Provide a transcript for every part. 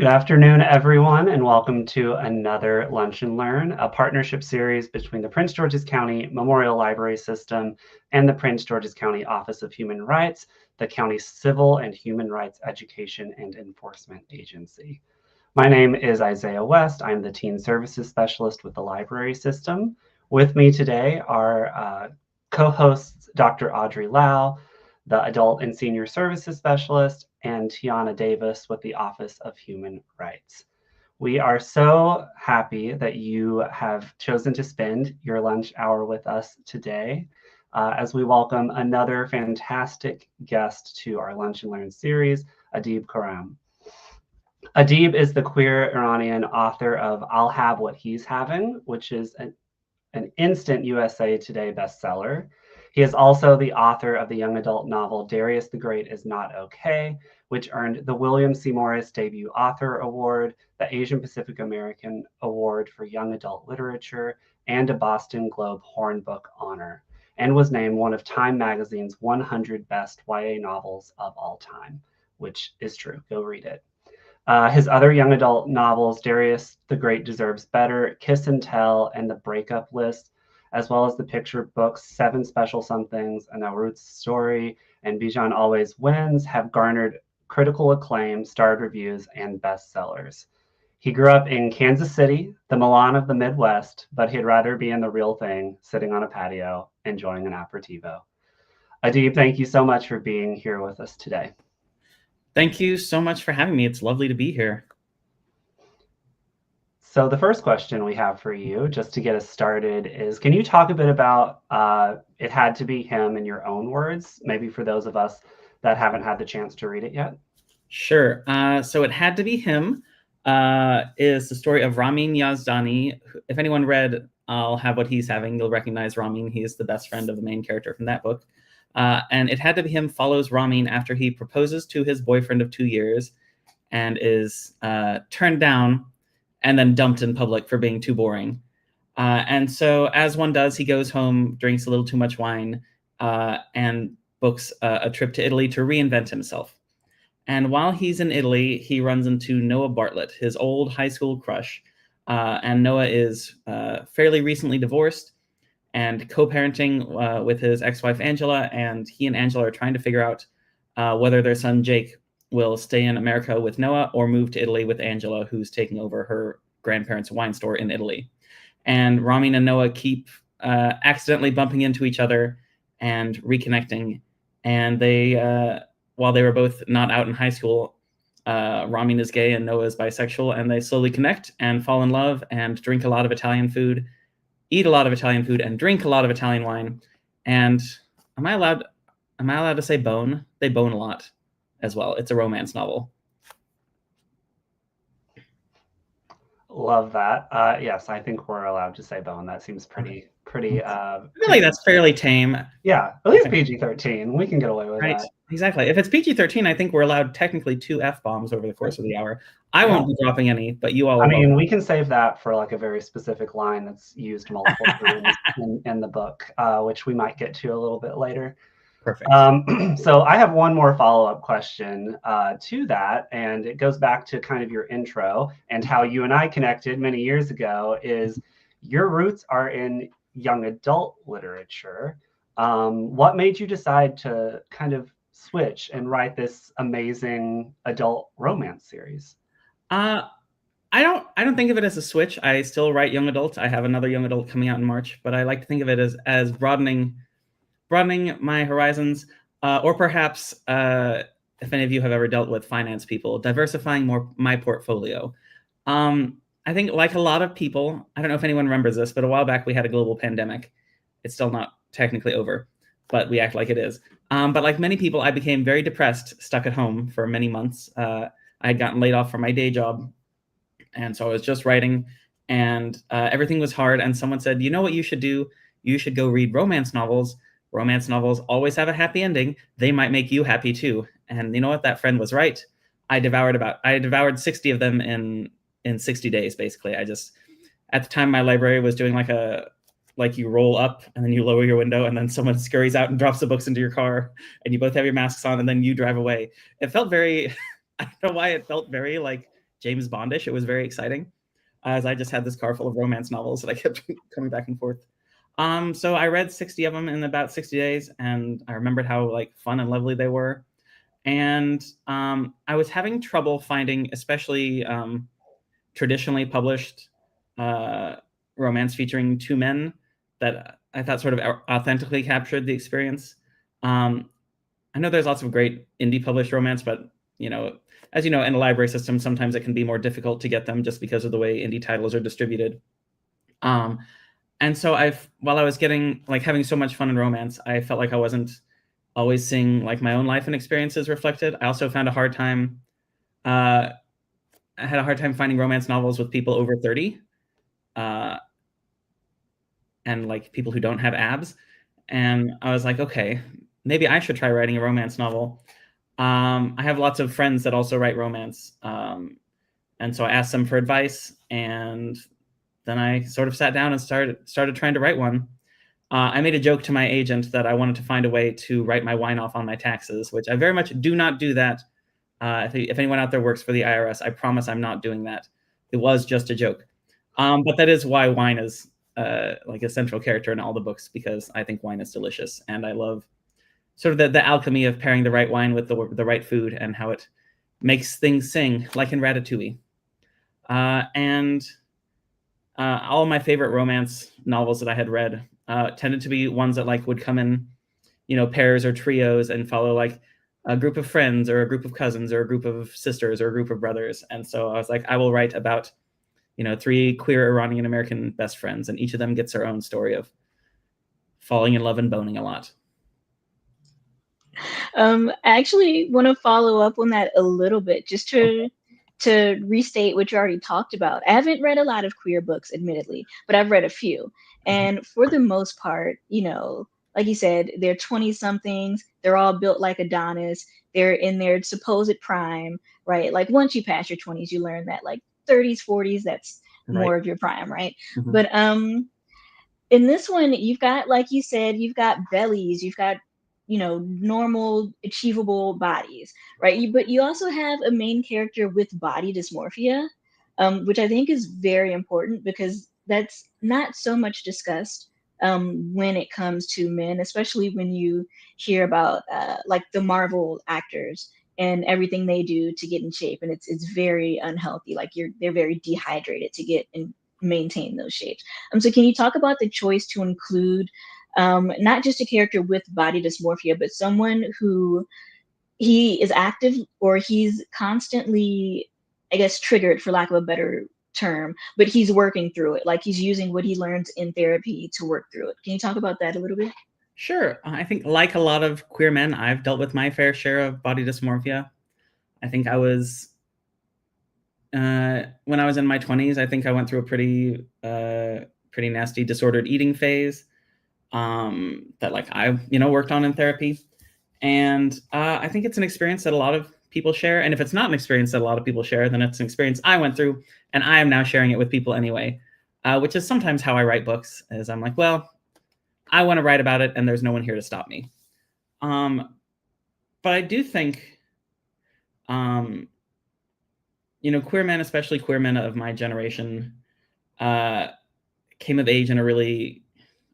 Good afternoon, everyone, and welcome to another Lunch and Learn, a partnership series between the Prince George's County Memorial Library System and the Prince George's County Office of Human Rights, the county's civil and human rights education and enforcement agency. My name is Isaiah West. I'm the Teen Services Specialist with the Library System. With me today are co-hosts Dr. Audrey Lau, the Adult and Senior Services Specialist, and Tiana Davis with the Office of Human Rights. We are so happy that you have chosen to spend your lunch hour with us today as we welcome another fantastic guest to our Lunch and Learn series, Adib Khorram. Adib is the queer Iranian author of I'll Have What He's Having, which is an instant USA Today bestseller. He is also the author of the young adult novel Darius the Great Is Not Okay, which earned the William C. Morris Debut Author Award, the Asian Pacific American Award for Young Adult Literature, and a Boston Globe Horn Book Honor, and was named one of Time Magazine's 100 Best YA Novels of All Time, which is true. Go read it. His other young adult novels, Darius the Great Deserves Better, Kiss and Tell, and The Breakup List, as well as the picture books Seven Special Somethings, A Nowruz Story, and Bijan Always Wins, have garnered critical acclaim, starred reviews, and bestsellers. He grew up in Kansas City, the Milan of the Midwest, but he'd rather be in the real thing, sitting on a patio, enjoying an aperitivo. Adib, thank you so much for being here with us today. Thank you so much for having me. It's lovely to be here. So the first question we have for you, just to get us started, is can you talk a bit about It Had to Be Him in your own words, maybe for those of us that haven't had the chance to read it yet? Sure. So It Had to Be Him is the story of Ramin Yazdani. If anyone read I'll Have What He's Having, you'll recognize Ramin. He is the best friend of the main character from that book. And It Had to Be Him follows Ramin after he proposes to his boyfriend of 2 years and is turned down and then dumped in public for being too boring. And so, as one does, he goes home, drinks a little too much wine, and books a trip to Italy to reinvent himself. And while he's in Italy, he runs into Noah Bartlett, his old high school crush. And Noah is fairly recently divorced and co-parenting with his ex-wife Angela, and he and Angela are trying to figure out whether their son Jake will stay in America with Noah or move to Italy with Angela, who's taking over her grandparents' wine store in Italy. And Ramin and Noah keep accidentally bumping into each other and reconnecting. And they, while they were both not out in high school, Ramin is gay and Noah is bisexual, and they slowly connect and fall in love and drink a lot of Italian food, eat a lot of Italian food, and drink a lot of Italian wine. And am I allowed to say bone? They bone a lot as well. It's a romance novel. Love that. Yes, I think we're allowed to say bone. That seems pretty. Really, that's fairly tame. Yeah, at least PG-13. We can get away with that. Exactly. If it's PG-13, I think we're allowed technically 2 F-bombs over the course of the hour. I won't be dropping any, but you all. I mean, we can save that for like a very specific line that's used multiple times in the book, which we might get to a little bit later. Perfect. So I have one more follow-up question to that, and it goes back to kind of your intro and how you and I connected many years ago. Is your roots are in young adult literature. What made you decide to kind of switch and write this amazing adult romance series? I don't think of it as a switch. I still write young adult. I have another young adult coming out in March, but I like to think of it as broadening my horizons, or perhaps if any of you have ever dealt with finance people, diversifying my portfolio. I think, like a lot of people, I don't know if anyone remembers this, but a while back we had a global pandemic. It's still not technically over, but we act like it is. But like many people, I became very depressed, stuck at home for many months. I had gotten laid off from my day job, and so I was just writing, and everything was hard. And someone said, you know what you should do? You should go read romance novels. Romance novels always have a happy ending. They might make you happy too. And you know what? That friend was right. I devoured 60 of them in 60 days, basically. At the time, my library was doing like you roll up and then you lower your window and then someone scurries out and drops the books into your car and you both have your masks on and then you drive away. It felt very, I don't know why it felt very like James Bondish. It was very exciting, as I just had this car full of romance novels that I kept coming back and forth. So I read 60 of them in about 60 days, and I remembered how like fun and lovely they were. And I was having trouble finding, especially traditionally published romance featuring two men that I thought sort of authentically captured the experience. I know there's lots of great indie published romance, but as you know, in a library system, sometimes it can be more difficult to get them just because of the way indie titles are distributed. And so while I was having so much fun in romance, I felt like I wasn't always seeing like my own life and experiences reflected. I also found I had a hard time finding romance novels with people over 30, and like people who don't have abs. And I was like, okay, maybe I should try writing a romance novel. I have lots of friends that also write romance. And so I asked them for advice, and then I sort of sat down and started trying to write one. I made a joke to my agent that I wanted to find a way to write my wine off on my taxes, which I very much do not do that. If anyone out there works for the IRS, I promise I'm not doing that. It was just a joke. But that is why wine is like a central character in all the books, because I think wine is delicious, and I love sort of the alchemy of pairing the right wine with the right food and how it makes things sing, like in Ratatouille. And all my favorite romance novels that I had read tended to be ones that like would come in, pairs or trios and follow like a group of friends or a group of cousins or a group of sisters or a group of brothers. And so I was like, I will write about, 3 queer Iranian American best friends, and each of them gets their own story of falling in love and boning a lot. I actually want to follow up on that a little bit, just to restate what you already talked about. I haven't read a lot of queer books, admittedly, but I've read a few. And for the most part, like you said, they're 20-somethings. They're all built like Adonis. They're in their supposed prime, right? Like once you pass your 20s, you learn that like 30s, 40s, that's more of your prime, right? Mm-hmm. But in this one, you've got, like you said, you've got bellies, you've got normal achievable bodies, right? But you also have a main character with body dysmorphia, which I think is very important, because that's not so much discussed when it comes to men, especially when you hear about like the Marvel actors and everything they do to get in shape, and it's very unhealthy. Like they're very dehydrated to get and maintain those shapes. So can you talk about the choice to include not just a character with body dysmorphia, but someone who he is active, or he's constantly, I guess, triggered, for lack of a better term, but he's working through it. Like he's using what he learns in therapy to work through it. Can you talk about that a little bit? Sure. I think like a lot of queer men, I've dealt with my fair share of body dysmorphia. I think I was, when I was in my 20s, I think I went through a pretty nasty disordered eating phase that like I, worked on in therapy. And I think it's an experience that a lot of people share. And if it's not an experience that a lot of people share, then it's an experience I went through, and I am now sharing it with people anyway, which is sometimes how I write books, is I'm like, well, I want to write about it, and there's no one here to stop me. But I do think, queer men, especially queer men of my generation, came of age in a really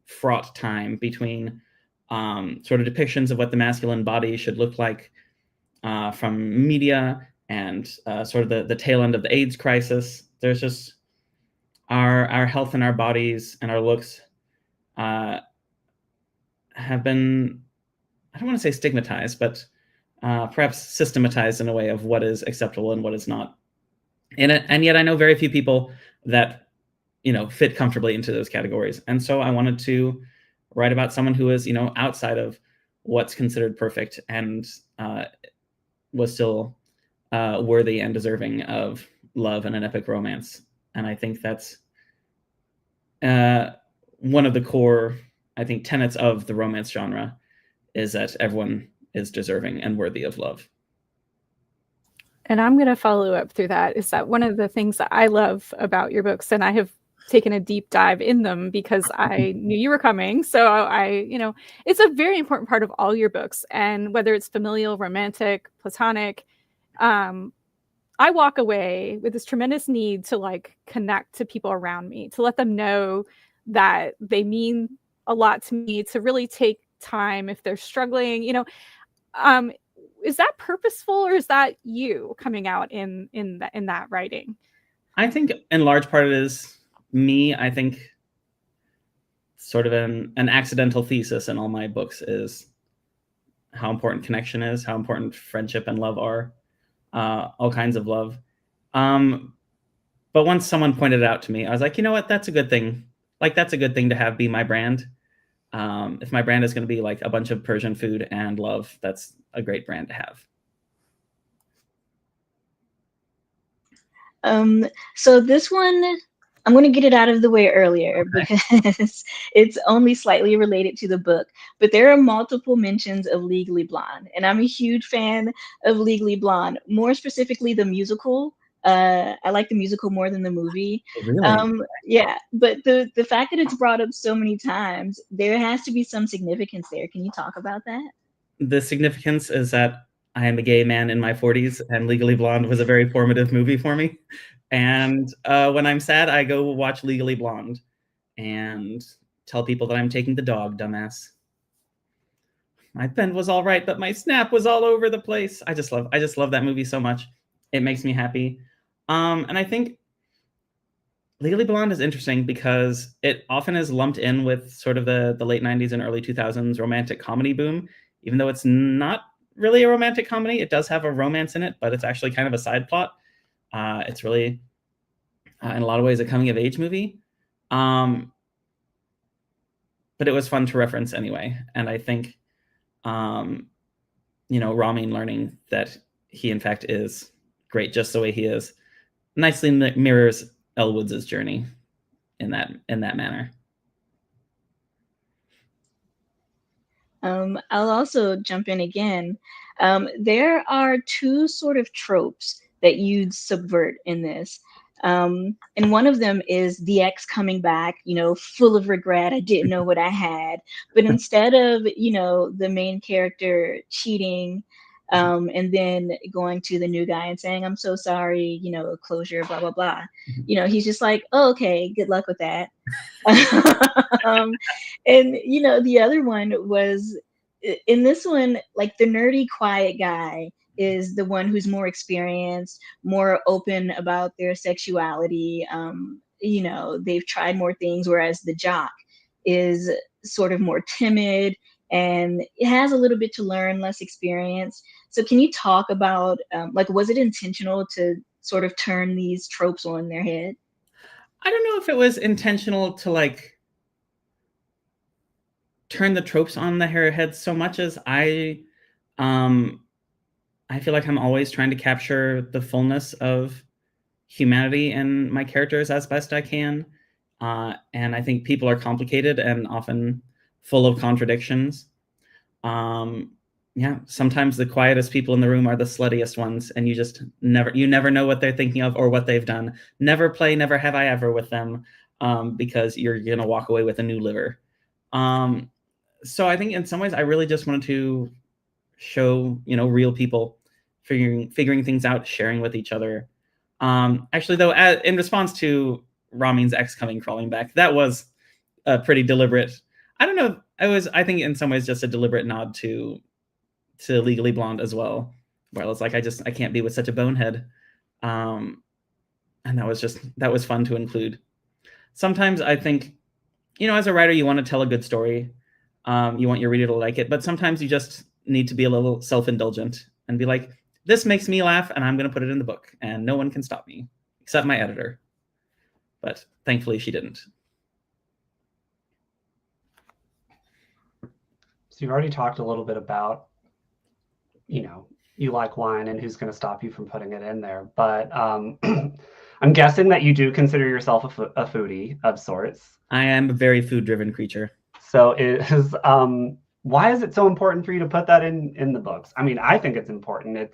fraught time between sort of depictions of what the masculine body should look like from media and sort of the tail end of the AIDS crisis. There's just our health and our bodies and our looks have been, I don't want to say stigmatized, but perhaps systematized in a way of what is acceptable and what is not. And yet I know very few people that, fit comfortably into those categories. And so I wanted to write about someone who is, outside of what's considered perfect, and was still worthy and deserving of love and an epic romance. And I think that's one of the core, I think, tenets of the romance genre, is that everyone is deserving and worthy of love. And I'm going to follow up through that, is that one of the things that I love about your books, and I have taken a deep dive in them because I knew you were coming. So it's a very important part of all your books. And whether it's familial, romantic, platonic, I walk away with this tremendous need to like connect to people around me, to let them know that they mean a lot to me, to really take time if they're struggling, you know. Is that purposeful, or is that you coming out in that writing? I think in large part it is me. I think sort of an accidental thesis in all my books is how important connection is, how important friendship and love are, all kinds of love. But once someone pointed it out to me, I was like, you know what, that's a good thing. Like, that's a good thing to have be my brand. If my brand is going to be like a bunch of Persian food and love, that's a great brand to have. So this one, I'm going to get it out of the way earlier because it's only slightly related to the book, but there are multiple mentions of Legally Blonde, and I'm a huge fan of Legally Blonde, more specifically the musical. I like the musical more than the movie. Really? Yeah, but the fact that it's brought up so many times, there has to be some significance there. Can you talk about that? The significance is that I am a gay man in my 40s, and Legally Blonde was a very formative movie for me. And when I'm sad, I go watch Legally Blonde and tell people that I'm taking the dog, dumbass. My pen was all right, but my snap was all over the place. I just love that movie so much. It makes me happy. And I think Legally Blonde is interesting because it often is lumped in with sort of the late 90s and early 2000s romantic comedy boom, even though it's not really a romantic comedy. It does have a romance in it, but it's actually kind of a side plot. It's really, in a lot of ways, a coming-of-age movie. But it was fun to reference anyway. And I think, Ramin learning that he, in fact, is great just the way he is nicely mirrors Elwood's journey in that manner. I'll also jump in again. There are two sort of tropes that you'd subvert in this. And one of them is the ex coming back, full of regret. I didn't know what I had. But instead of, the main character cheating, and then going to the new guy and saying, I'm so sorry, closure, blah, blah, blah. He's just like, oh, okay, good luck with that. And the other one was, in this one, like the nerdy quiet guy is the one who's more experienced, more open about their sexuality. They've tried more things, whereas the jock is sort of more timid and it has a little bit to learn, less experience. So can you talk about was it intentional to sort of turn these tropes on their head? I don't know if it was intentional to turn the tropes on their head so much as I feel like I'm always trying to capture the fullness of humanity in my characters as best I can. And I think people are complicated and often full of contradictions. Sometimes the quietest people in the room are the sluttiest ones, and you never know what they're thinking of or what they've done. Never play Never Have I Ever with them, because you're gonna walk away with a new liver. So I think in some ways I really just wanted to show, real people figuring things out, sharing with each other. Actually, though, in response to Ramin's ex coming crawling back, that was a pretty deliberate. I don't know. I think in some ways just a deliberate nod to Legally Blonde as well, where I was like, I can't be with such a bonehead. And that was fun to include. Sometimes I think, as a writer, you want to tell a good story. You want your reader to like it, but sometimes you just need to be a little self-indulgent and be like, this makes me laugh and I'm going to put it in the book and no one can stop me except my editor. But thankfully she didn't. So you've already talked a little bit about, you like wine and who's going to stop you from putting it in there. But I'm guessing that you do consider yourself a foodie of sorts. I am a very food-driven creature. So why is it so important for you to put that in the books? I mean, I think it's important. It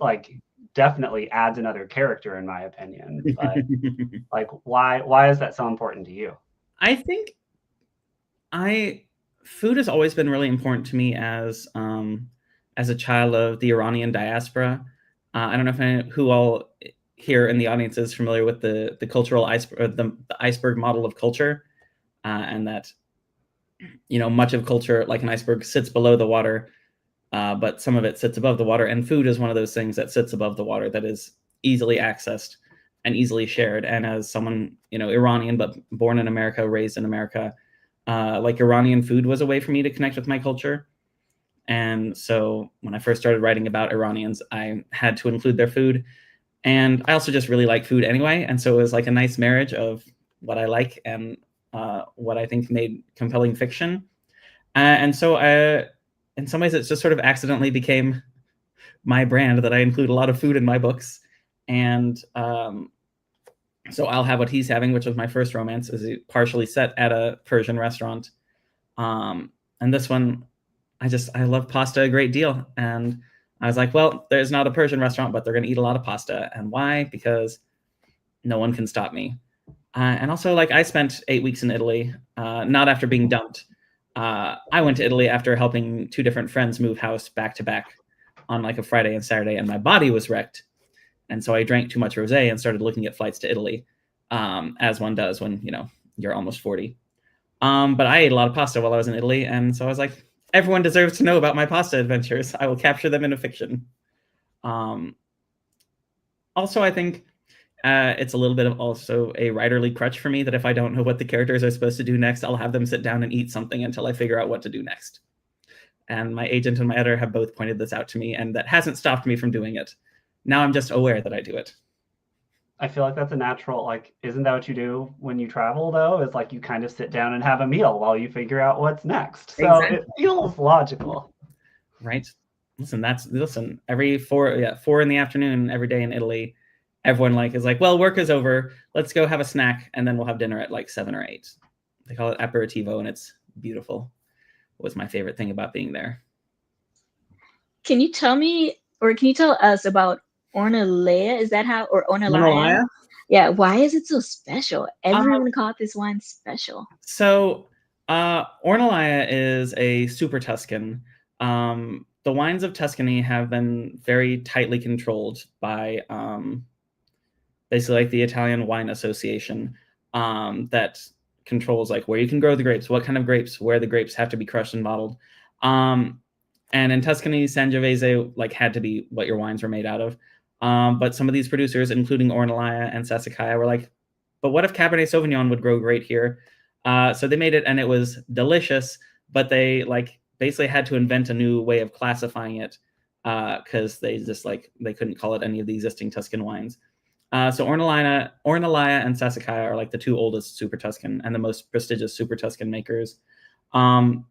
definitely adds another character in my opinion. But why is that so important to you? I think food has always been really important to me as a child of the Iranian diaspora. I don't know who all here in the audience is familiar with the cultural iceberg, the iceberg model of culture, and that, you know, much of culture, like an iceberg, sits below the water, but some of it sits above the water. And food is one of those things that sits above the water, that is easily accessed and easily shared. And as someone, you know, Iranian, but born in America, raised in America, like Iranian food was a way for me to connect with my culture. And so when I first started writing about Iranians, I had to include their food. And I also just really like food anyway. And so it was like a nice marriage of what I like and what I think made compelling fiction. And so in some ways, it just sort of accidentally became my brand, that I include a lot of food in my books. And so I'll Have What He's Having, which was my first romance, is partially set at a Persian restaurant. And this one, I love pasta a great deal. And I was like, well, there's not a Persian restaurant, but they're going to eat a lot of pasta. And why? Because no one can stop me. And also, like, I spent 8 weeks in Italy, not after being dumped. I went to Italy after helping 2 different friends move house back to back on like a Friday and Saturday, and my body was wrecked. And so I drank too much rosé and started looking at flights to Italy, as one does when, you know, you're almost 40. But I ate a lot of pasta while I was in Italy. And so I was like, everyone deserves to know about my pasta adventures. I will capture them in a fiction. Also, I think it's a little bit of also a writerly crutch for me, that if I don't know what the characters are supposed to do next, I'll have them sit down and eat something until I figure out what to do next. And my agent and my editor have both pointed this out to me, and that hasn't stopped me from doing it. Now I'm just aware that I do it. I feel like that's a natural, like, isn't that what you do when you travel, though? Is like you kind of sit down and have a meal while you figure out what's next. So exactly. It feels logical. Right. Listen, every 4 in the afternoon, every day in Italy, everyone is like, well, work is over. Let's go have a snack. And then we'll have dinner at like 7 or 8. They call it aperitivo, and it's beautiful. It was my favorite thing about being there. Can you tell me, or can you tell us about Ornellaia? Is that how, or Ornellaia? Yeah. Why is it so special? Everyone called this wine special. So Ornellaia is a super Tuscan. The wines of Tuscany have been very tightly controlled by basically like the Italian Wine Association, that controls like where you can grow the grapes, what kind of grapes, where the grapes have to be crushed and bottled. And in Tuscany, Sangiovese like had to be what your wines were made out of. But some of these producers, including Ornellaia and Sassicaia, were like, but what if Cabernet Sauvignon would grow great here? So they made it, and it was delicious, but they like basically had to invent a new way of classifying it, because they just they couldn't call it any of the existing Tuscan wines. So Ornellaia and Sassicaia are like the 2 oldest Super Tuscan and the most prestigious Super Tuscan makers. When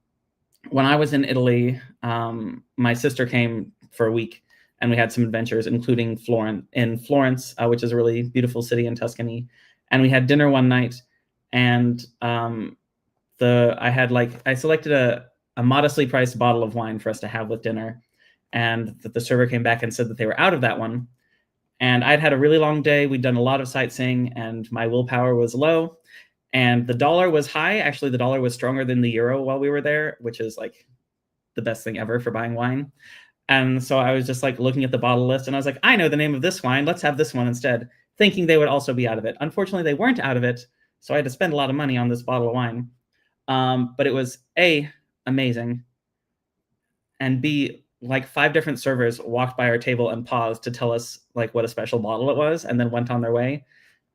I was in Italy, my sister came for a week, and we had some adventures, including Florence, which is a really beautiful city in Tuscany. And we had dinner one night, and I selected a modestly priced bottle of wine for us to have with dinner, and the server came back and said that they were out of that one. And I'd had a really long day. We'd done a lot of sightseeing, and my willpower was low. And the dollar was high. Actually, the dollar was stronger than the euro while we were there, which is like the best thing ever for buying wine. And so I was just like looking at the bottle list, and I was like, I know the name of this wine. Let's have this one instead, thinking they would also be out of it. Unfortunately, they weren't out of it. So I had to spend a lot of money on this bottle of wine. But it was A, amazing, and B, like 5 different servers walked by our table and paused to tell us like what a special bottle it was, and then went on their way.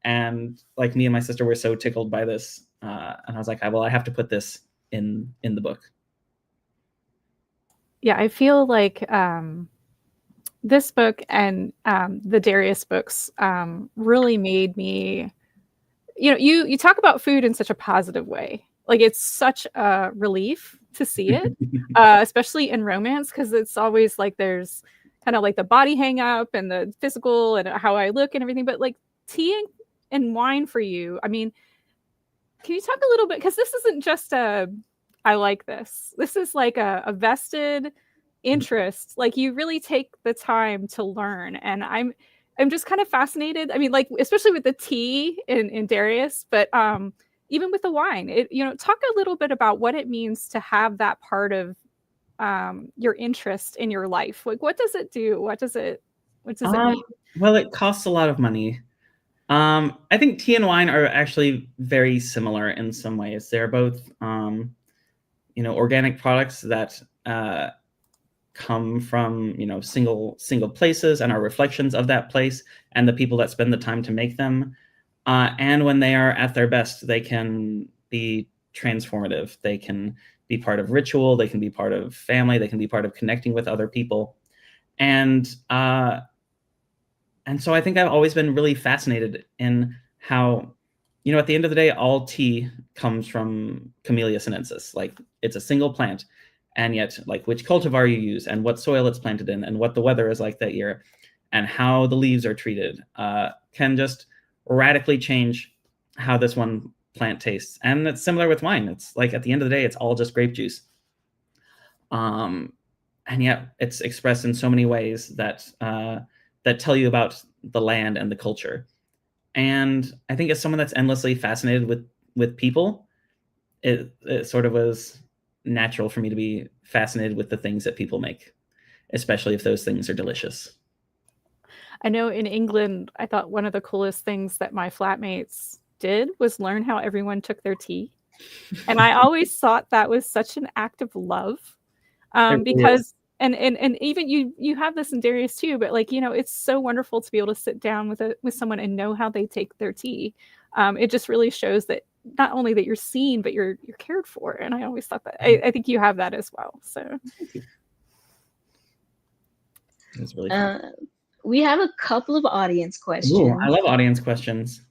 And like me and my sister were so tickled by this, and I was like, I have to put this in the book. Yeah, I feel like this book and the Darius books really made me, you talk about food in such a positive way. Like, it's such a relief to see it, especially in romance, because it's always like there's kind of like the body hang up and the physical and how I look and everything. But like tea and wine for you, I mean, can you talk a little bit? Because this isn't just I like this. This is like a vested interest. Like, you really take the time to learn. And I'm just kind of fascinated. I mean, like, especially with the tea in Darius, but even with the wine, talk a little bit about what it means to have that part of your interest in your life. Like, what does it do? What does it What does it mean? Well, it costs a lot of money. I think tea and wine are actually very similar in some ways. They're both, organic products that come from, single places and are reflections of that place and the people that spend the time to make them. And when they are at their best, they can be transformative. They can be part of ritual. They can be part of family. They can be part of connecting with other people. And so I think I've always been really fascinated in how, at the end of the day, all tea comes from Camellia sinensis. Like, it's a single plant. And yet, like, which cultivar you use and what soil it's planted in and what the weather is like that year and how the leaves are treated can just radically change how this one plant tastes. And it's similar with wine. It's like, at the end of the day, it's all just grape juice. And yet it's expressed in so many ways that tell you about the land and the culture. And I think as someone that's endlessly fascinated with people, it sort of was natural for me to be fascinated with the things that people make, especially if those things are delicious. I know in England, I thought one of the coolest things that my flatmates did was learn how everyone took their tea. And I always thought that was such an act of love because, and even you have this in Darius too, but like, it's so wonderful to be able to sit down with someone and know how they take their tea. It just really shows that not only that you're seen, but you're cared for. And I always thought that, I think you have that as well. So it's really fun. We have a couple of audience questions. Ooh, I love audience questions.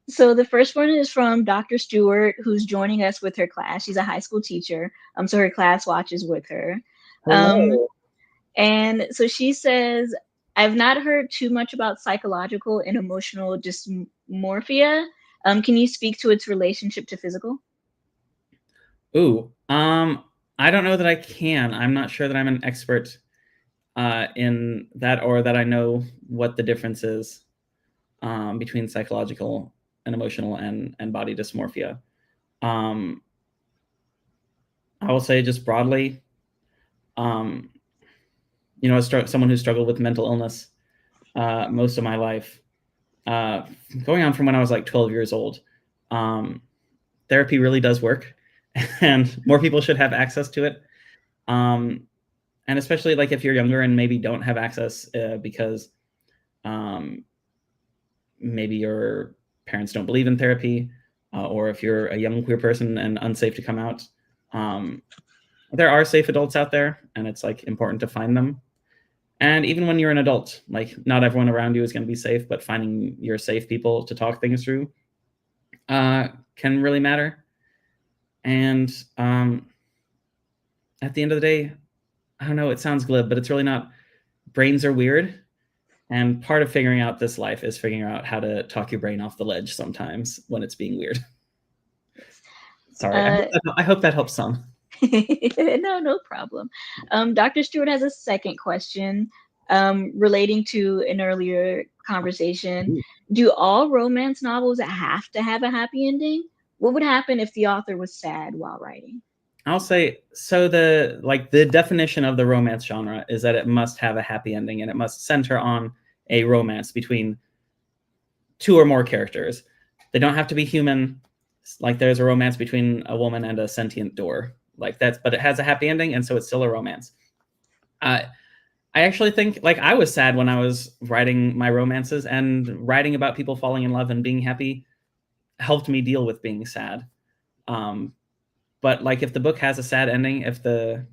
So the first one is from Dr. Stewart, who's joining us with her class. She's a high school teacher. So her class watches with her. And so she says, I've not heard too much about psychological and emotional dysmorphia. Can you speak to its relationship to physical? Ooh, I don't know that I can. I'm not sure that I'm an expert in that, or that I know what the difference is between psychological and emotional and body dysmorphia. I will say just broadly, as someone who struggled with mental illness most of my life, going on from when I was like 12 years old, therapy really does work, and more people should have access to it. And especially like if you're younger and maybe don't have access because maybe your parents don't believe in therapy, or if you're a young queer person and unsafe to come out, there are safe adults out there, and it's like important to find them. And even when you're an adult, like not everyone around you is going to be safe, but finding your safe people to talk things through can really matter. And at the end of the day, I don't know, it sounds glib, but it's really not. Brains are weird. And part of figuring out this life is figuring out how to talk your brain off the ledge sometimes when it's being weird. Sorry, I hope that helps some. No problem. Dr. Stewart has a second question relating to an earlier conversation. Ooh. Do all romance novels have to have a happy ending? What would happen if the author was sad while writing? I'll say, so the definition of the romance genre is that it must have a happy ending, and it must center on a romance between two or more characters. They don't have to be human. Like there's a romance between a woman and a sentient door. Like that's, but it has a happy ending, and so it's still a romance. I actually think, like, I was sad when I was writing my romances, and writing about people falling in love and being happy helped me deal with being sad. But like, if the book has a sad ending, if the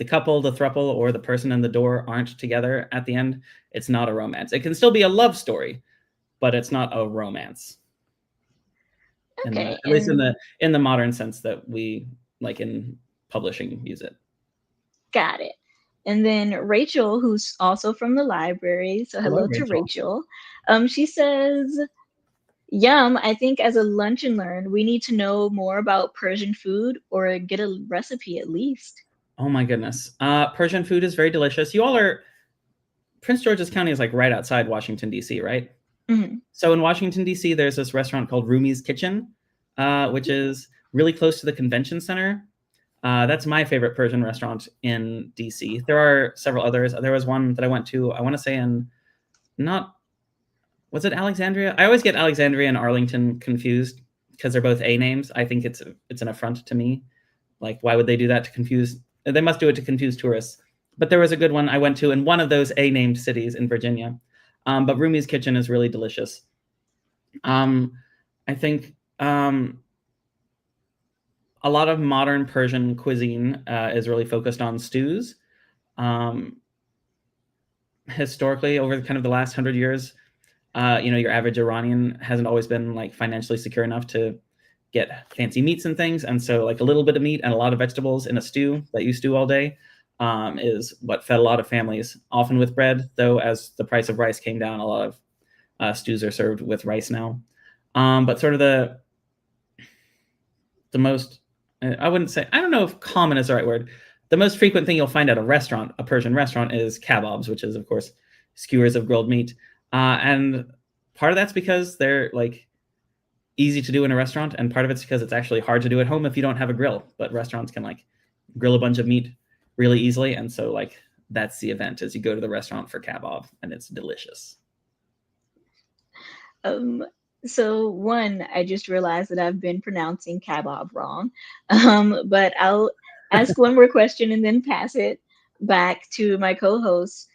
couple, the throuple, or the person in the door aren't together at the end, it's not a romance. It can still be a love story, but it's not a romance. Okay. At least in the modern sense that we, like in publishing, use it. Got it. And then Rachel, who's also from the library, so hello to Rachel. She says, Yum, I think as a lunch and learn, we need to know more about Persian food, or get a recipe at least. Oh my goodness. Persian food is very delicious. You all are, Prince George's County is like right outside Washington, D.C., right? Mm-hmm. So in Washington, D.C., there's this restaurant called Rumi's Kitchen, which is really close to the convention center. That's my favorite Persian restaurant in D.C. There are several others. There was one that I went to, I want to say in was it Alexandria? I always get Alexandria and Arlington confused because they're both A names. I think it's an affront to me. Like, why would they do that to confuse? They must do it to confuse tourists. But there was a good one I went to in one of those A-named cities in Virginia. But Rumi's Kitchen is really delicious. I think a lot of modern Persian cuisine is really focused on stews. Historically, over kind of the last 100 years, your average Iranian hasn't always been like financially secure enough to get fancy meats and things. And so like a little bit of meat and a lot of vegetables in a stew that you stew all day is what fed a lot of families, often with bread, though as the price of rice came down, a lot of stews are served with rice now. But sort of the most, I wouldn't say, I don't know if common is the right word. The most frequent thing you'll find at a restaurant, a Persian restaurant, is kebabs, which is, of course, skewers of grilled meat. And part of that's because they're like easy to do in a restaurant, and part of it's because it's actually hard to do at home if you don't have a grill. But restaurants can like grill a bunch of meat really easily, and so like that's the event, is you go to the restaurant for kebab, and it's delicious. So one, I just realized that I've been pronouncing kebab wrong, but I'll ask one more question and then pass it back to my co-host.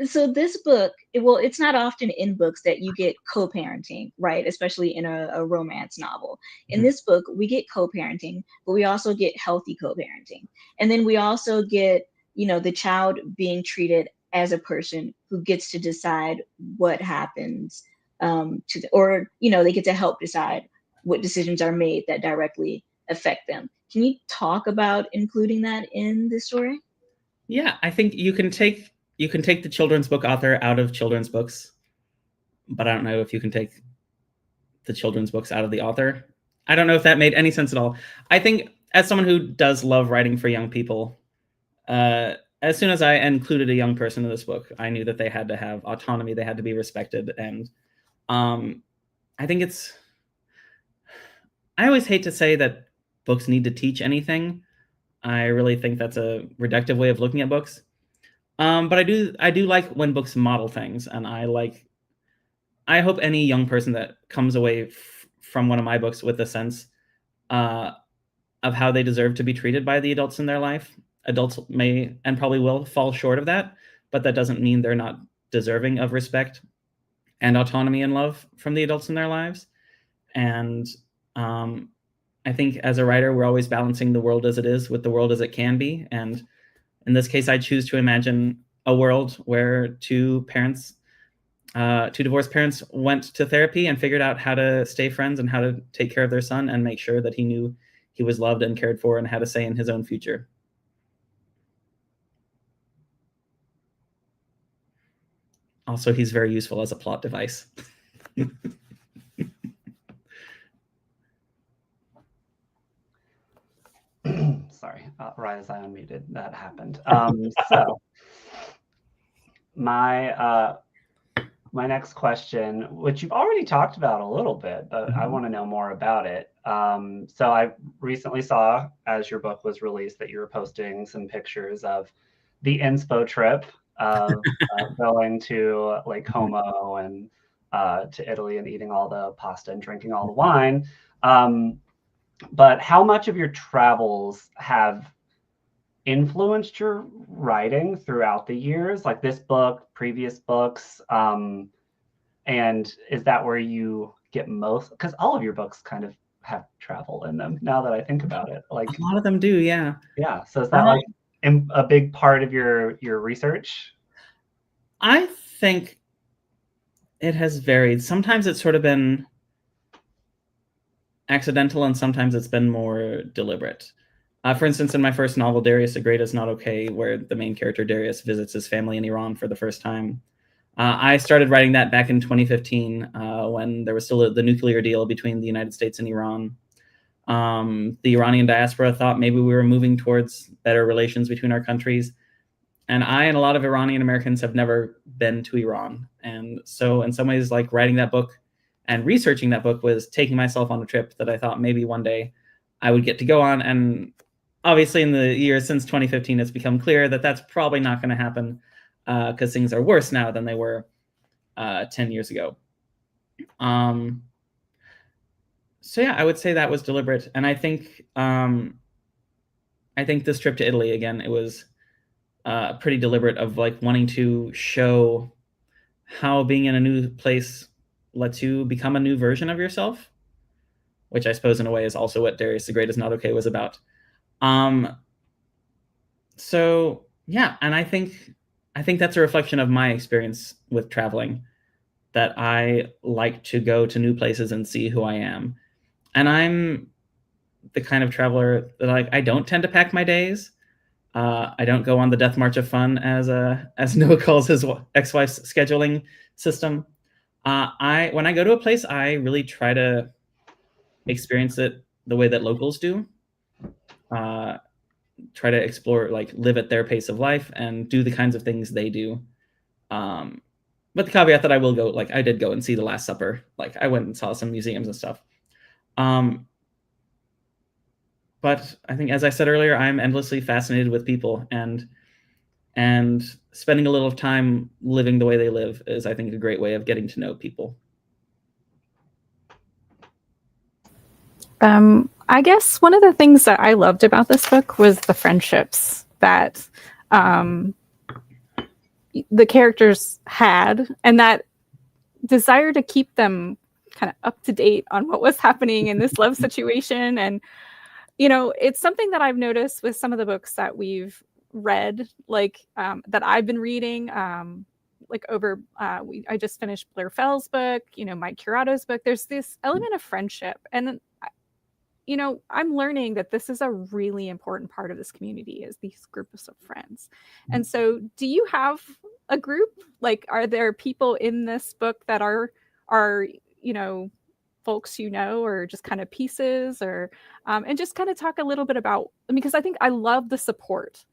So this book, it's not often in books that you get co-parenting, right? Especially in a romance novel. In this book, we get co-parenting, but we also get healthy co-parenting. And then we also get, the child being treated as a person who gets to decide what happens they get to help decide what decisions are made that directly affect them. Can you talk about including that in this story? Yeah, I think you can take the children's book author out of children's books, but I don't know if you can take the children's books out of the author. I don't know if that made any sense at all. I think as someone who does love writing for young people, as soon as I included a young person in this book, I knew that they had to have autonomy, they had to be respected, and I think I always hate to say that books need to teach anything. I really think that's a reductive way of looking at books. But I do like when books model things, and I hope any young person that comes away from one of my books with a sense of how they deserve to be treated by the adults in their life. Adults may and probably will fall short of that, but that doesn't mean they're not deserving of respect and autonomy and love from the adults in their lives. And I think as a writer, we're always balancing the world as it is with the world as it can be. And in this case, I choose to imagine a world where two divorced parents went to therapy and figured out how to stay friends and how to take care of their son and make sure that he knew he was loved and cared for and had a say in his own future. Also, he's very useful as a plot device. Sorry, right as I unmuted, that happened. So my next question, which you've already talked about a little bit, but I want to know more about it. So I recently saw, as your book was released, that you were posting some pictures of the inspo trip of going to Lake Como and to Italy and eating all the pasta and drinking all the wine. But how much of your travels have influenced your writing throughout the years, like this book, previous books? And is that where you get most? Because all of your books kind of have travel in them, now that I think about it. Like a lot of them do, yeah. Yeah. So is that like a big part of your research? I think it has varied. Sometimes it's sort of been accidental, and sometimes it's been more deliberate. For instance, in my first novel, Darius the Great is Not Okay, where the main character Darius visits his family in Iran for the first time. I started writing that back in 2015 when there was still the nuclear deal between the United States and Iran. The Iranian diaspora thought maybe we were moving towards better relations between our countries. And I and a lot of Iranian Americans have never been to Iran. And so in some ways, like writing that book and researching that book was taking myself on a trip that I thought maybe one day I would get to go on. And obviously in the years since 2015, it's become clear that that's probably not going to happen. because things are worse now than they were 10 years ago. So yeah, I would say that was deliberate. And I think this trip to Italy, again, it was pretty deliberate, of like wanting to show how being in a new place lets you become a new version of yourself, which I suppose in a way is also what Darius the Great is Not Okay was about. So yeah, and I think that's a reflection of my experience with traveling, that I like to go to new places and see who I am. And I'm the kind of traveler that, like, I don't tend to pack my days. I don't go on the death march of fun, as Noah calls his ex-wife's scheduling system. When I go to a place, I really try to experience it the way that locals do. Try to explore, like, live at their pace of life and do the kinds of things they do. But the caveat that I will go, like, I did go and see The Last Supper. Like, I went and saw some museums and stuff. But I think, as I said earlier, I'm endlessly fascinated with people, and spending a little time living the way they live is, I think, a great way of getting to know people. I guess one of the things that I loved about this book was the friendships that the characters had, and that desire to keep them kind of up to date on what was happening in this love situation. And, you know, it's something that I've noticed with some of the books that we've read, like that I've been reading, like over, I just finished Blair Fell's book, you know, Mike Curado's book. There's this element of friendship. And you know, I'm learning that this is a really important part of this community, is these groups of friends. And so, do you have a group? Like, are there people in this book that are you know, folks you know, or just kind of pieces, or and just kind of talk a little bit about, because I think I love the support,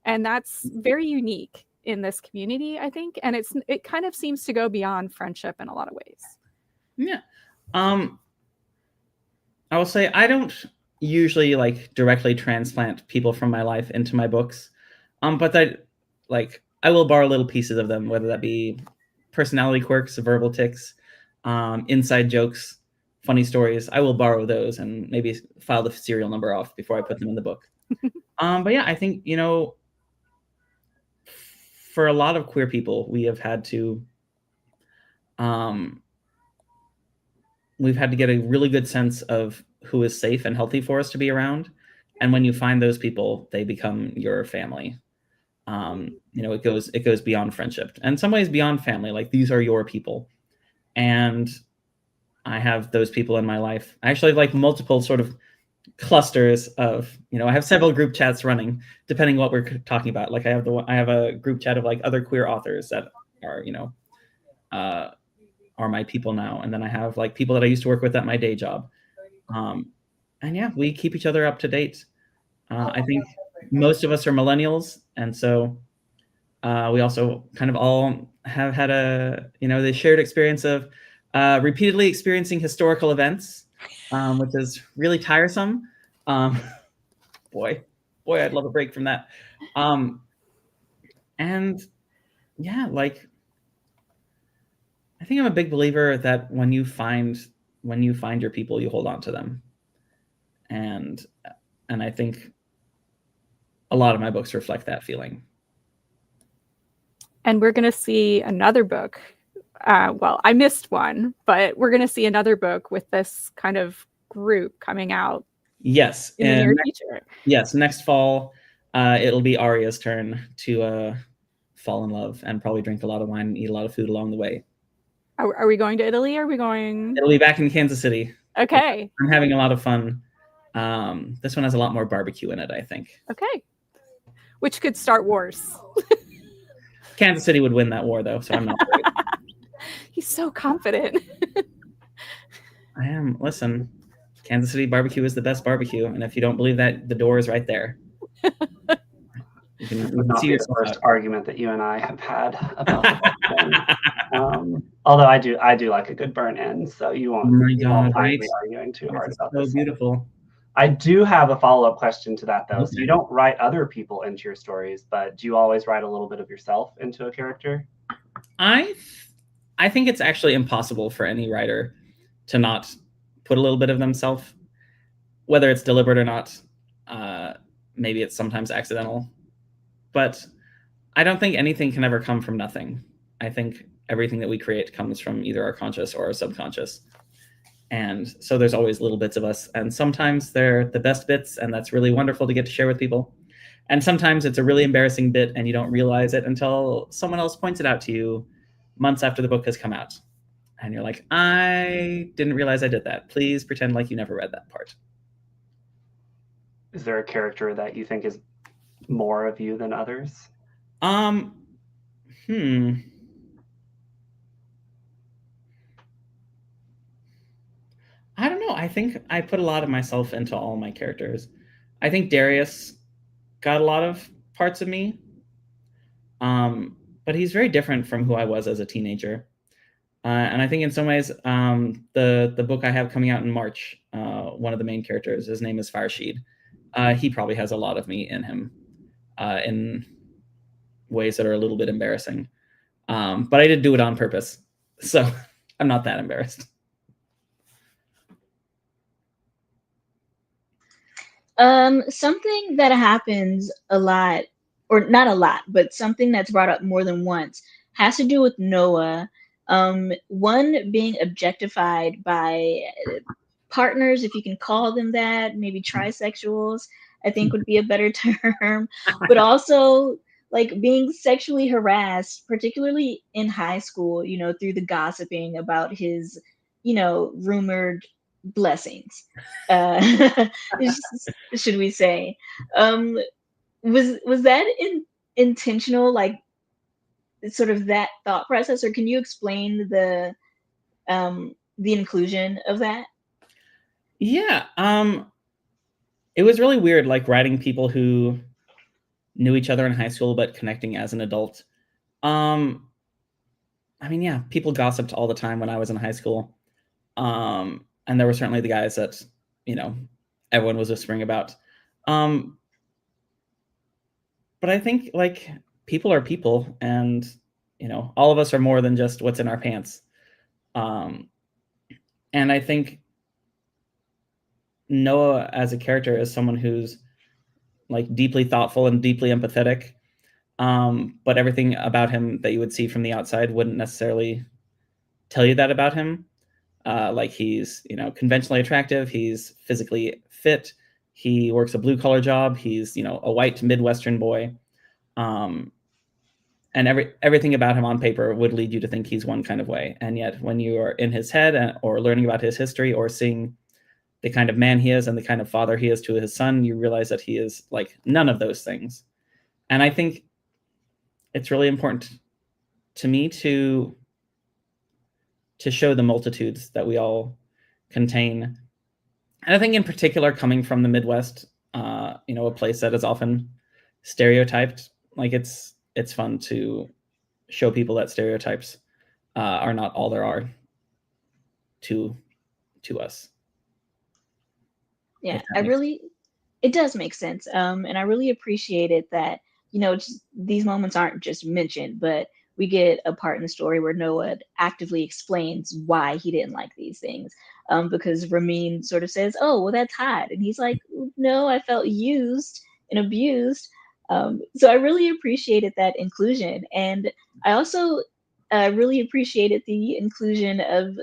and that's very unique in this community, I think, and it kind of seems to go beyond friendship in a lot of ways. Yeah. I will say I don't usually, like, directly transplant people from my life into my books. But I will borrow little pieces of them, whether that be personality quirks, verbal tics, inside jokes, funny stories. I will borrow those and maybe file the serial number off before I put them in the book. But yeah, I think, you know, for a lot of queer people, we have had to get a really good sense of who is safe and healthy for us to be around. And when you find those people, they become your family. You know, it goes beyond friendship, and in some ways beyond family. Like, these are your people. And I have those people in my life. I actually have, like, multiple sort of clusters of, you know, I have several group chats running depending what we're talking about. Like, I have a group chat of, like, other queer authors that are, you know, are my people now. And then I have, like, people that I used to work with at my day job. And yeah, we keep each other up to date. I think most of us are millennials. And so we also kind of all have had the shared experience of repeatedly experiencing historical events, which is really tiresome. Boy, I'd love a break from that. And yeah, like, I think I'm a big believer that when you find your people, you hold on to them. And I think a lot of my books reflect that feeling. And we're going to see another book. Well, I missed one, but we're going to see another book with this kind of group coming out. Yes. In the near future. Yes. Next fall, it'll be Aria's turn to fall in love and probably drink a lot of wine and eat a lot of food along the way. Are we going to Italy? Are we going? It'll be back in Kansas City. Okay. I'm having a lot of fun. This one has a lot more barbecue in it, I think. Okay. Which could start wars. Kansas City would win that war, though, so I'm not worried. He's so confident. I am. Listen, Kansas City barbecue is the best barbecue, and if you don't believe that, the door is right there. You can see the first argument that you and I have had about the although I do like a good burn in, so you won't find me arguing too hard about this. So beautiful. I do have a follow-up question to that, though. Okay. So you don't write other people into your stories, but do you always write a little bit of yourself into a character? I think it's actually impossible for any writer to not put a little bit of themselves, whether it's deliberate or not. Maybe it's sometimes accidental, but I don't think anything can ever come from nothing. I think everything that we create comes from either our conscious or our subconscious. And so there's always little bits of us, and sometimes they're the best bits, and that's really wonderful to get to share with people. And sometimes it's a really embarrassing bit and you don't realize it until someone else points it out to you months after the book has come out. And you're like, I didn't realize I did that. Please pretend like you never read that part. Is there a character that you think is more of you than others? I don't know. I think I put a lot of myself into all my characters. I think Darius got a lot of parts of me, but he's very different from who I was as a teenager. And I think in some ways, the book I have coming out in March, one of the main characters, his name is Farshid. He probably has a lot of me in him, in ways that are a little bit embarrassing. But I did do it on purpose, so I'm not that embarrassed. Something that happens a lot, or not a lot, but something that's brought up more than once, has to do with Noah. One, being objectified by partners, if you can call them that, maybe trisexuals, I think would be a better term, but also like being sexually harassed, particularly in high school, through the gossiping about his, rumored blessings. Should we say? Was that intentional, like sort of that thought process, or can you explain the inclusion of that? Yeah, it was really weird, like writing people who knew each other in high school but connecting as an adult. I mean, yeah, people gossiped all the time when I was in high school. And there were certainly the guys that, everyone was whispering about. But I think like people are people, and, all of us are more than just what's in our pants. And I think Noah as a character is someone who's like deeply thoughtful and deeply empathetic. But everything about him that you would see from the outside wouldn't necessarily tell you that about him. Like he's, conventionally attractive. He's physically fit. He works a blue collar job. He's, a white Midwestern boy. And everything about him on paper would lead you to think he's one kind of way. And yet when you are in his head or learning about his history or seeing the kind of man he is and the kind of father he is to his son, you realize that he is like none of those things. And I think it's really important to me to show the multitudes that we all contain. And I think in particular, coming from the Midwest, a place that is often stereotyped, like it's fun to show people that stereotypes are not all there are to us. Yeah, it does make sense. And I really appreciate it that, these moments aren't just mentioned, but we get a part in the story where Noah actively explains why he didn't like these things. Because Ramin sort of says, oh, well, that's hot. And he's like, no, I felt used and abused. So I really appreciated that inclusion. And I also really appreciated the inclusion of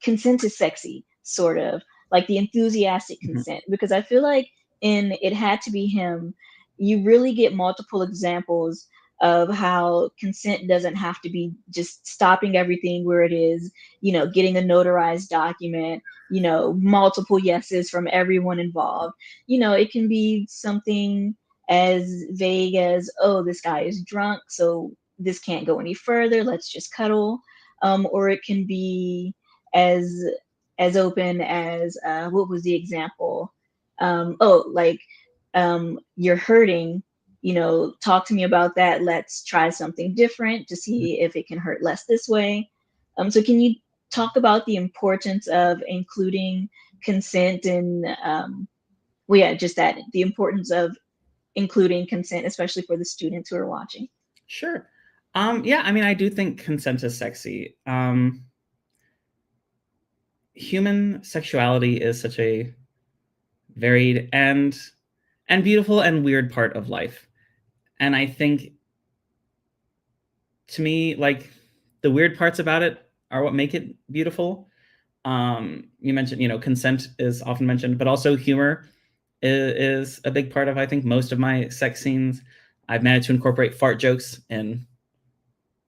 consent is sexy, sort of like the enthusiastic consent, because I feel like in It Had to Be Him, you really get multiple examples of how consent doesn't have to be just stopping everything where it is, getting a notarized document, multiple yeses from everyone involved. It can be something as vague as, oh, this guy is drunk, so this can't go any further, let's just cuddle. Or it can be as open as what was the example? You're hurting, talk to me about that. Let's try something different to see if it can hurt less this way. So can you talk about the importance of including consent and well, yeah, just that the importance of including consent, especially for the students who are watching. Sure. Yeah, I mean, I do think consent is sexy. Human sexuality is such a varied and beautiful and weird part of life. And I think, to me, like, the weird parts about it are what make it beautiful. You mentioned, consent is often mentioned, but also humor is a big part of, I think, most of my sex scenes. I've managed to incorporate fart jokes in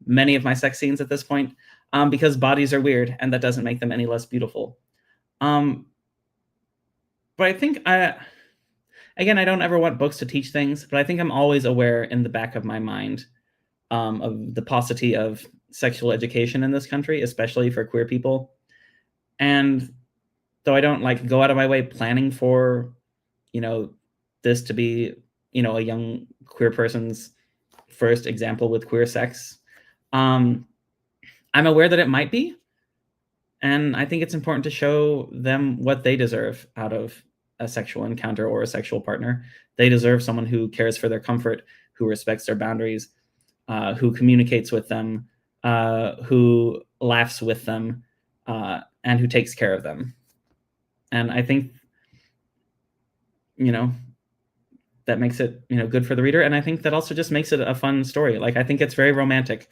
many of my sex scenes at this point, because bodies are weird, and that doesn't make them any less beautiful. But I think again, I don't ever want books to teach things, but I think I'm always aware in the back of my mind of the paucity of sexual education in this country, especially for queer people. And though I don't like go out of my way planning for, this to be, a young queer person's first example with queer sex, I'm aware that it might be. And I think it's important to show them what they deserve out of a sexual encounter or a sexual partner. They deserve someone who cares for their comfort, who respects their boundaries, who communicates with them, who laughs with them, and who takes care of them. And I think, that makes it, good for the reader. And I think that also just makes it a fun story. Like, I think it's very romantic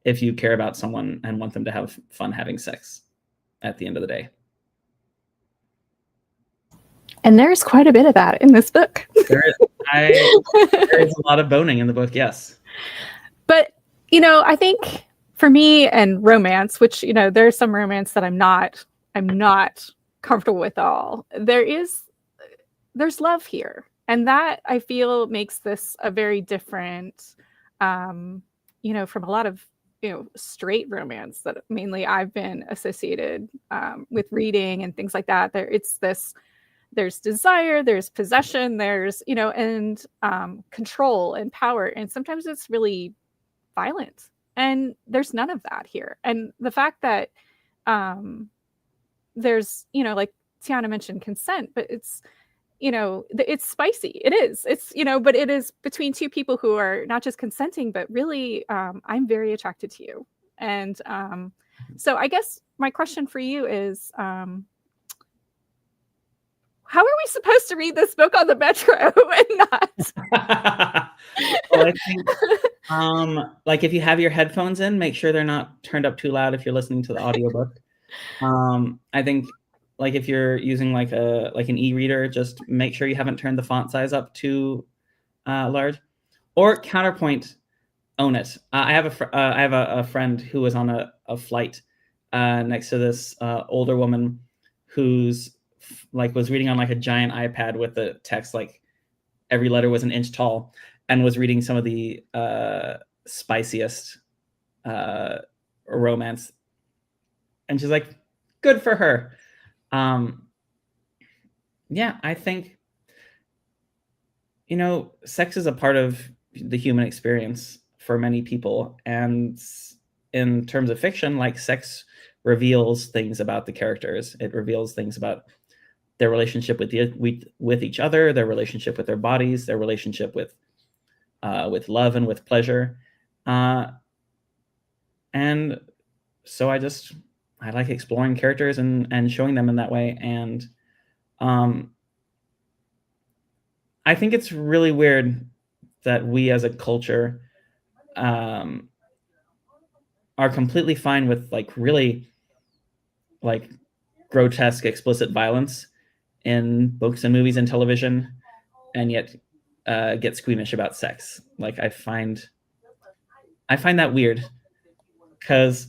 if you care about someone and want them to have fun having sex at the end of the day. And there's quite a bit of that in this book. There is a lot of boning in the book, yes. But, I think for me and romance, which, there's some romance that I'm not comfortable with all. There's love here. And that, I feel, makes this a very different, from a lot of, straight romance that mainly I've been associated with reading and things like that. There's desire, there's possession, there's, and control and power. And sometimes it's really violent. And there's none of that here. And the fact that there's, like Tiana mentioned, consent, but it's, it's spicy. It is. It's, but it is between two people who are not just consenting, but really, I'm very attracted to you. And so I guess my question for you is, how are we supposed to read this book on the metro and not? Well, I think, like, if you have your headphones in, make sure they're not turned up too loud if you're listening to the audiobook. I think, like, if you're using like an e-reader, just make sure you haven't turned the font size up too large. Or counterpoint, own it. I have a friend who was on a flight next to this older woman who's was reading on like a giant iPad with the text, like every letter was an inch tall, and was reading some of the spiciest romance. And she's like, good for her. Yeah, I think, sex is a part of the human experience for many people. And in terms of fiction, like, sex reveals things about the characters. It reveals things about their relationship with each other, their relationship with their bodies, their relationship with love and with pleasure. And so I like exploring characters and showing them in that way. And I think it's really weird that we as a culture are completely fine with really grotesque, explicit violence in books and movies and television, and yet get squeamish about sex. Like, I find that weird, because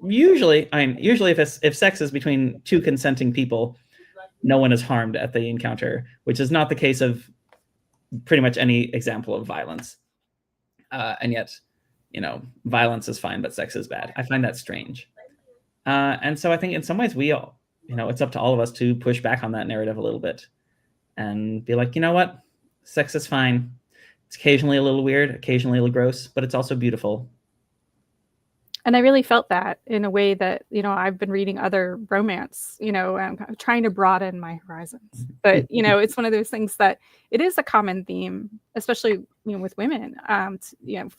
usually if sex is between two consenting people, no one is harmed at the encounter, which is not the case of pretty much any example of violence. And yet, violence is fine, but sex is bad. I find that strange. And so I think in some ways we all, it's up to all of us to push back on that narrative a little bit and be like, you know what? Sex is fine. It's occasionally a little weird, occasionally a little gross, but it's also beautiful. And I really felt that in a way that, I've been reading other romance, and trying to broaden my horizons. But, it's one of those things that it is a common theme, especially, with women,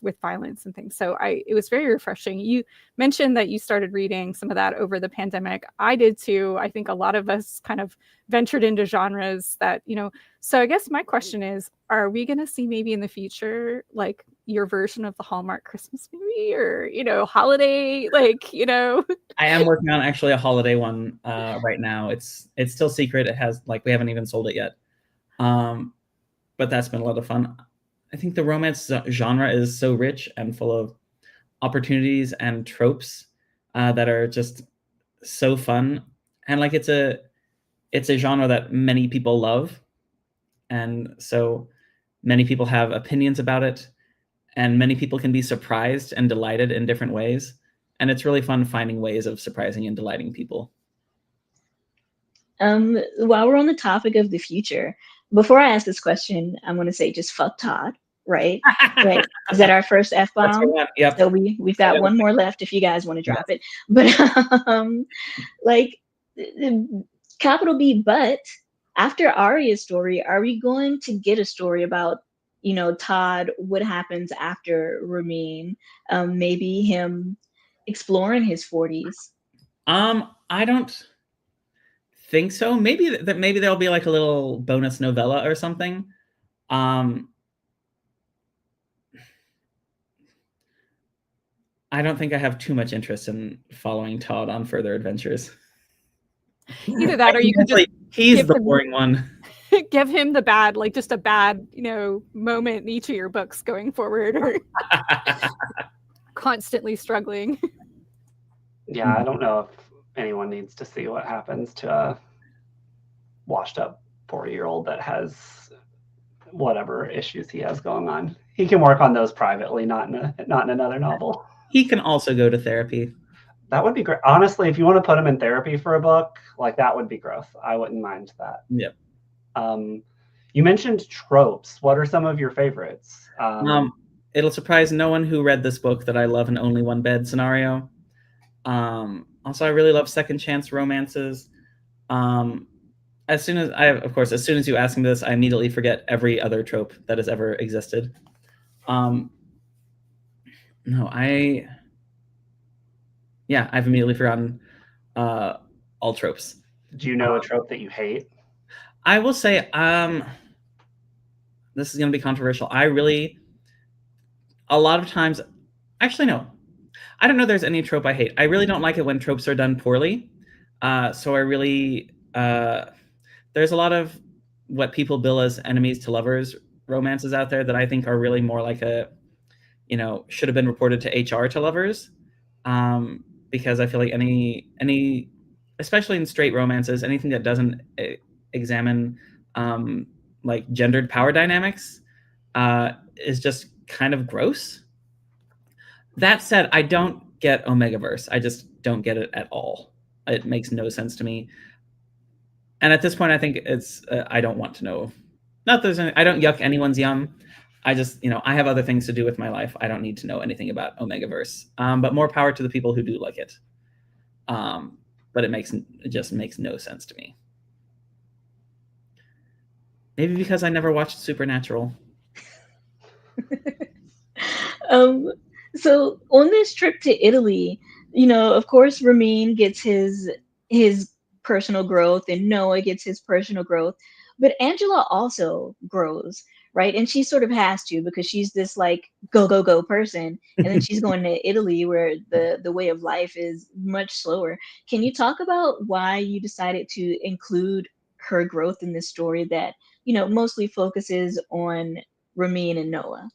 with violence and things. So it was very refreshing. You mentioned that you started reading some of that over the pandemic. I did too. I think a lot of us kind of ventured into genres that, so I guess my question is, are we going to see maybe in the future, like your version of the Hallmark Christmas movie or, holiday, I am working on actually a holiday one right now. It's still secret. It has we haven't even sold it yet. But that's been a lot of fun. I think the romance genre is so rich and full of opportunities and tropes that are just so fun. And it's a genre that many people love. And so many people have opinions about it, and many people can be surprised and delighted in different ways. And it's really fun finding ways of surprising and delighting people. While we're on the topic of the future, before I ask this question, I'm going to say just fuck Todd, right? Right. Is that our first F-bomb? Yep. So we've got one more left if you guys want to drop it. But capital B, but after Arya's story, are we going to get a story about, Todd, what happens after Ramin? Maybe him exploring his 40s. I don't think so. Maybe there'll be a little bonus novella or something. I don't think I have too much interest in following Todd on further adventures. Either that, or you could just he's the boring one. Give him the bad, just a bad, moment in each of your books going forward, or constantly struggling. Yeah, I don't know if anyone needs to see what happens to a washed up 40-year-old that has whatever issues he has going on. He can work on those privately, not in another novel. He can also go to therapy. That would be great. Honestly, if you want to put him in therapy for a book, that would be gross. I wouldn't mind that. Yep. You mentioned tropes. What are some of your favorites? It'll surprise no one who read this book that I love an only one bed scenario. Also, I really love second chance romances. As soon as you ask me this, I immediately forget every other trope that has ever existed. I've immediately forgotten all tropes. Do you know a trope that you hate? I will say, this is going to be controversial. A lot of times, actually, no. I don't know there's any trope I hate. I really don't like it when tropes are done poorly. So I really, there's a lot of what people bill as enemies to lovers romances out there that I think are really more like should have been reported to HR to lovers. Because I feel like any, especially in straight romances, anything that doesn't examine gendered power dynamics is just kind of gross. That said, I don't get Omegaverse. I just don't get it at all. It makes no sense to me. And at this point, I think it's I don't want to know. Not that I don't yuck anyone's yum. I just, I have other things to do with my life. I don't need to know anything about Omegaverse. But more power to the people who do like it. But it just makes no sense to me. Maybe because I never watched Supernatural. So on this trip to Italy, of course, Ramin gets his personal growth and Noah gets his personal growth, but Angela also grows, right? And she sort of has to, because she's this go person, and then she's going to Italy where the way of life is much slower. Can you talk about why you decided to include her growth in this story that mostly focuses on Ramin and Noah?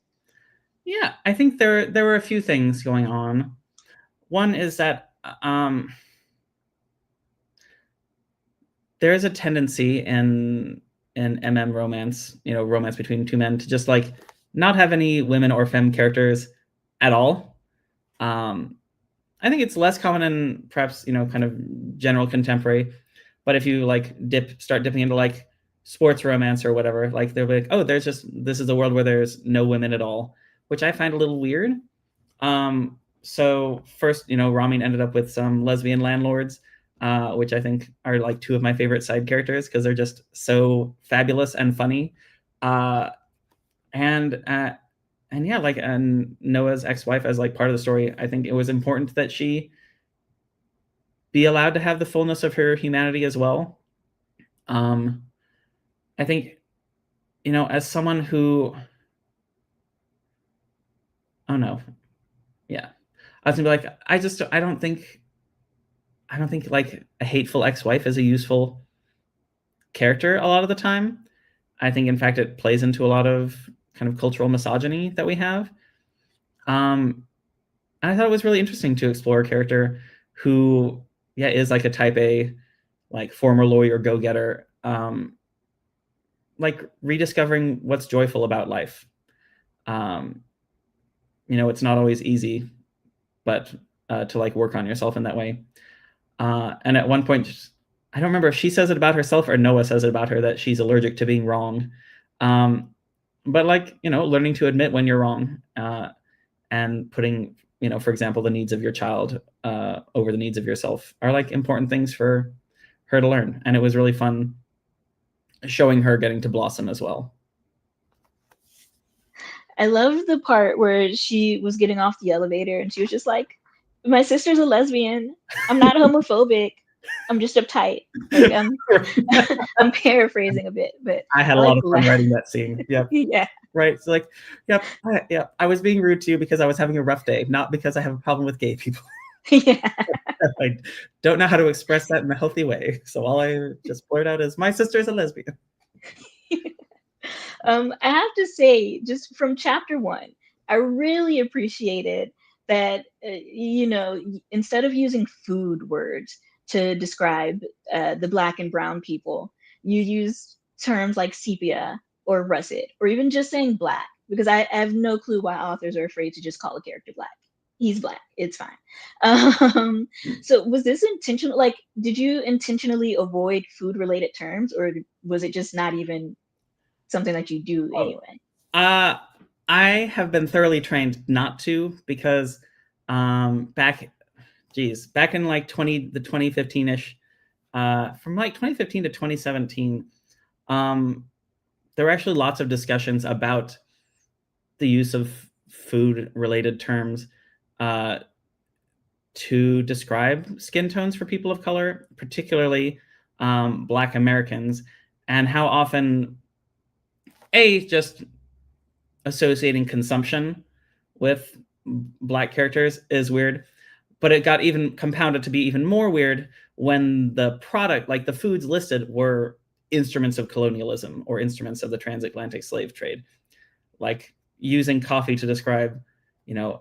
Yeah, I think there were a few things going on. One is that there is a tendency in MM romance, romance between two men, to just not have any women or femme characters at all. I think it's less common in perhaps kind of general contemporary, but if you start dipping into sports romance or whatever, they'll be oh, this is a world where there's no women at all, which I find a little weird. so first, Ramin ended up with some lesbian landlords, which I think are like two of my favorite side characters because they're just so fabulous and funny. And yeah, like, and Noah's ex-wife as like part of the story, I think it was important that she be allowed to have the fullness of her humanity as well. I think, as someone who, oh no, yeah, I was gonna be like, I don't think like a hateful ex-wife is a useful character a lot of the time. I think, in fact, it plays into a lot of kind of cultural misogyny that we have. And I thought it was really interesting to explore a character who, yeah, is like a type A, like former lawyer go-getter, like rediscovering what's joyful about life. It's not always easy, but to like work on yourself in that way. And at one point, I don't remember if she says it about herself or Noah says it about her, that she's allergic to being wrong. But like, learning to admit when you're wrong, and putting, for example, the needs of your child over the needs of yourself are like important things for her to learn. And it was really fun showing her getting to blossom as well. I loved the part where she was getting off the elevator and she was just like, my sister's a lesbian. I'm not homophobic. I'm just uptight. Like, I'm paraphrasing a bit, but I had a lot of fun writing that scene. Yep. Yeah. Right. So like, yep. I was being rude to you because I was having a rough day, not because I have a problem with gay people. Yeah. I don't know how to express that in a healthy way. So all I just blurt out is, my sister's a lesbian. I have to say, just from chapter 1, I really appreciated that, instead of using food words to describe the Black and brown people, you use terms like sepia or russet, or even just saying Black, because I have no clue why authors are afraid to just call a character Black. He's Black. It's fine. So was this intentional? Like, did you intentionally avoid food-related terms, or was it just not even something that you do anyway? I have been thoroughly trained not to, because back in like the 2015-ish, from like 2015 to 2017, there were actually lots of discussions about the use of food-related terms to describe skin tones for people of color, particularly Black Americans, and how often just associating consumption with Black characters is weird, but it got even compounded to be even more weird when the product, like the foods listed, were instruments of colonialism or instruments of the transatlantic slave trade, like using coffee to describe,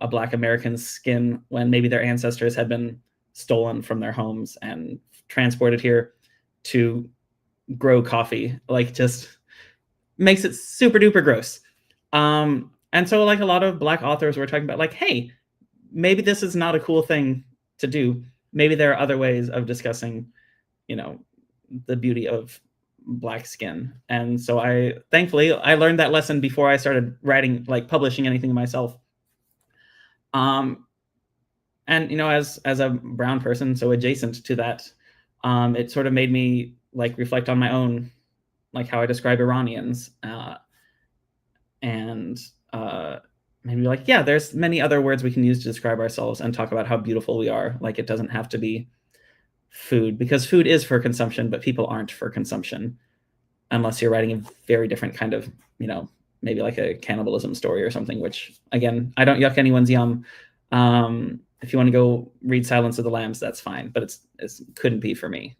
a Black American's skin when maybe their ancestors had been stolen from their homes and transported here to grow coffee, like, just makes it super duper gross. And so like a lot of Black authors were talking about like, hey, maybe this is not a cool thing to do. Maybe there are other ways of discussing, the beauty of Black skin. And so thankfully I learned that lesson before I started writing, like publishing anything myself. And as a brown person, so adjacent to that, it sort of made me like reflect on my own, like how I describe Iranians, and maybe like, yeah, there's many other words we can use to describe ourselves and talk about how beautiful we are. Like, it doesn't have to be food, because food is for consumption, but people aren't for consumption, unless you're writing a very different kind of, maybe like a cannibalism story or something, which, again, I don't yuck anyone's yum. If you want to go read Silence of the Lambs, that's fine, but it couldn't be for me.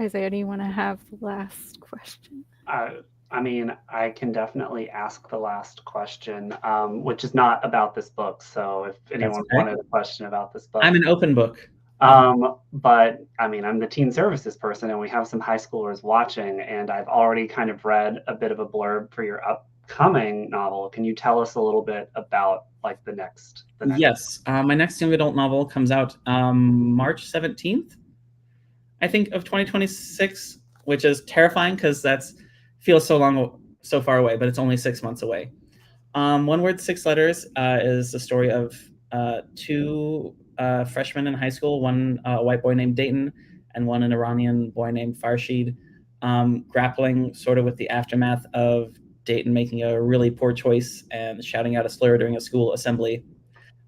Isaiah, do you want to have the last question? I mean, I can definitely ask the last question, which is not about this book. So if anyone wanted a question about this book, I'm an open book. But I mean, I'm the teen services person, and we have some high schoolers watching, and I've already kind of read a bit of a blurb for your upcoming novel. Can you tell us a little bit about like the next? Yes, my next young adult novel comes out March 17th, I think, of 2026, which is terrifying because that feels so long so far away, but it's only 6 months away. One Word, Six Letters is the story of two freshmen in high school, one white boy named Dayton and one an Iranian boy named Farshid, grappling sort of with the aftermath of Dayton making a really poor choice and shouting out a slur during a school assembly,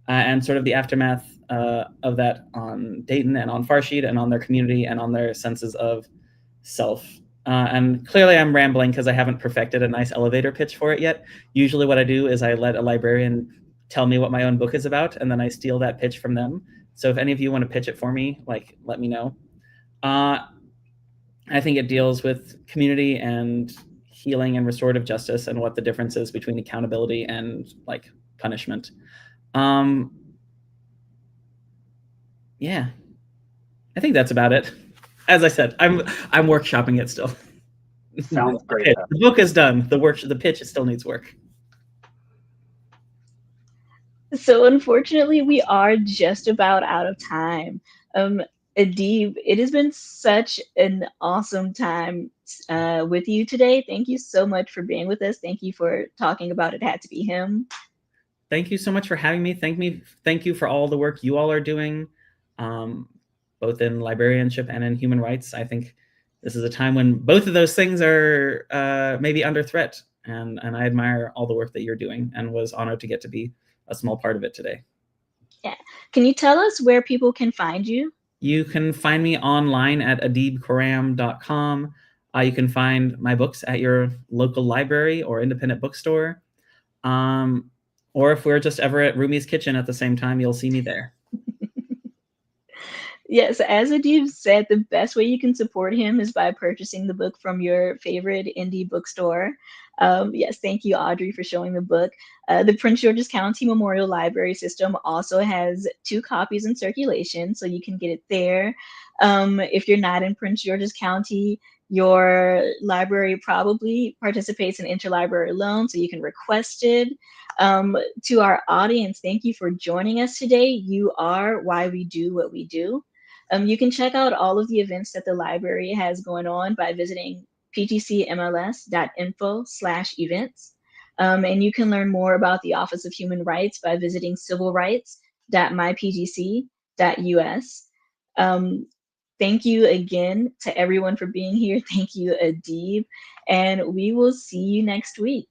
and sort of the aftermath of that on Dayton and on Farshid and on their community and on their senses of self. And clearly I'm rambling because I haven't perfected a nice elevator pitch for it yet. Usually what I do is I let a librarian tell me what my own book is about, and then I steal that pitch from them. So if any of you want to pitch it for me, like, let me know. I think it deals with community and healing and restorative justice and what the difference is between accountability and like punishment. Yeah, I think that's about it. As I said, I'm workshopping it still. Sounds great. Okay, the book is done. The pitch still needs work. So unfortunately, we are just about out of time. Adib, it has been such an awesome time with you today. Thank you so much for being with us. Thank you for talking about It Had to Be Him. Thank you so much for having me. Thank you for all the work you all are doing, both in librarianship and in human rights. I think this is a time when both of those things are maybe under threat, and I admire all the work that you're doing and was honored to get to be a small part of it today. Yeah. Can you tell us where people can find you? You can find me online at adibkhorram.com. You can find my books at your local library or independent bookstore. Or if we're just ever at Rumi's Kitchen at the same time, you'll see me there. Yes, as Adib said, the best way you can support him is by purchasing the book from your favorite indie bookstore. Yes, thank you, Audrey, for showing the book. The Prince George's County Memorial Library System also has 2 copies in circulation, so you can get it there. If you're not in Prince George's County, your library probably participates in interlibrary loan, so you can request it. To our audience, thank you for joining us today. You are why we do what we do. You can check out all of the events that the library has going on by visiting ptcmls.info/events. And you can learn more about the Office of Human Rights by visiting civilrights.myptc.us. Thank you again to everyone for being here. Thank you, Adib. And we will see you next week.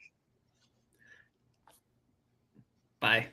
Bye.